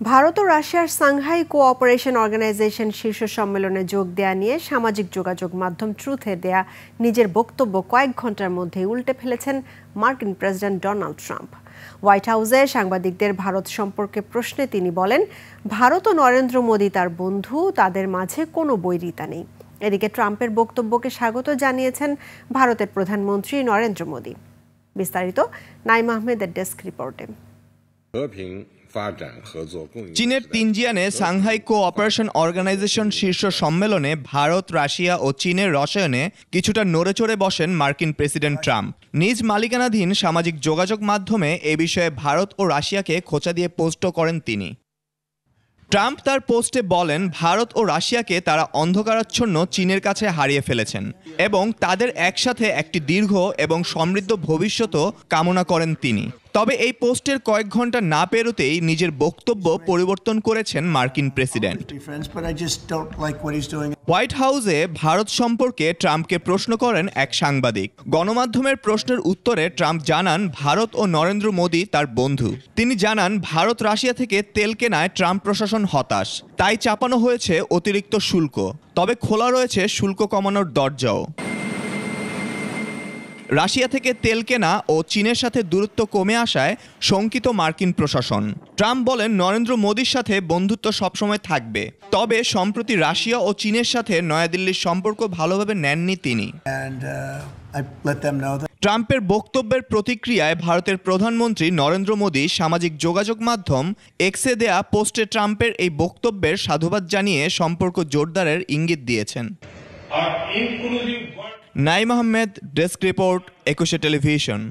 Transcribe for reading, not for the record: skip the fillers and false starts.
ভারত ও রাশিয়ার Shanghai cooperation organisation শীর্ষ সম্মেলনে যোগ দেয়া নিয়ে সামাজিক যোগাযোগ মাধ্যম ট্রুথে দেয়া নিজের বক্তব্য কয়েক ঘন্টার মধ্যেই উল্টে ফেলেছেন মার্কিন প্রেসিডেন্ট ডোনাল্ড ট্রাম্প। হোয়াইট হাউসে সাংবাদিকদের ভারত সম্পর্কে প্রশ্নে তিনি বলেন, ভারত ও নরেন্দ্র মোদি তার বন্ধু, তাদের মাঝে কোনো বৈরিতা নেই। এদিকে ট্রাম্পের বক্তব্যকে স্বাগত জানিয়েছেন ভারতের প্রধানমন্ত্রী নরেন্দ্র মোদি। বিস্তারিত নাইম আহমেদের ডেস্ক রিপোর্টে। চীনের তিনজিয়ানে সাংহাই কোঅপারেশন অর্গানাইজেশন শীর্ষ সম্মেলনে ভারত, রাশিয়া ও চীনের রসায়নে কিছুটা নড়েচড়ে বসেন মার্কিন প্রেসিডেন্ট ট্রাম্প। নিজ মালিকানাধীন সামাজিক যোগাযোগ মাধ্যমে এ বিষয়ে ভারত ও রাশিয়াকে খোঁচা দিয়ে পোস্টও করেন তিনি। ট্রাম্প তার পোস্টে বলেন, ভারত ও রাশিয়াকে তারা অন্ধকারাচ্ছন্ন চীনের কাছে হারিয়ে ফেলেছেন এবং তাদের একসাথে একটি দীর্ঘ এবং সমৃদ্ধ ভবিষ্যৎও কামনা করেন তিনি। তবে এই পোস্টের কয়েক ঘন্টা না পেরোতেই নিজের বক্তব্য পরিবর্তন করেছেন মার্কিন প্রেসিডেন্ট। হোয়াইট হাউসে ভারত সম্পর্কে ট্রাম্পকে প্রশ্ন করেন এক সাংবাদিক। গণমাধ্যমের প্রশ্নের উত্তরে ট্রাম্প জানান, ভারত ও নরেন্দ্র মোদি তার বন্ধু। তিনি জানান, ভারত রাশিয়া থেকে তেল কেনায় ট্রাম্প প্রশাসন হতাশ, তাই চাপানো হয়েছে অতিরিক্ত শুল্ক। তবে খোলা রয়েছে শুল্ক কমানোর দরজাও। রাশিয়া থেকে তেল কেনা ও চীনের সাথে দূরত্ব কমে আসায় শঙ্কিত মার্কিন প্রশাসন। ট্রাম্প বলেন, নরেন্দ্র মোদির সাথে বন্ধুত্ব সবসময় থাকবে, তবে সম্প্রতি রাশিয়া ও চীনের সাথে নয়াদিল্লির সম্পর্ক ভালোভাবে নেননি তিনি। ট্রাম্পের বক্তব্যের প্রতিক্রিয়ায় ভারতের প্রধানমন্ত্রী নরেন্দ্র মোদি সামাজিক যোগাযোগ মাধ্যম এক্সে দেয়া পোস্টে ট্রাম্পের এই বক্তব্যের সাধুবাদ জানিয়ে সম্পর্ক জোরদারের ইঙ্গিত দিয়েছেন। Naim Ahmed, desk report, 21 television.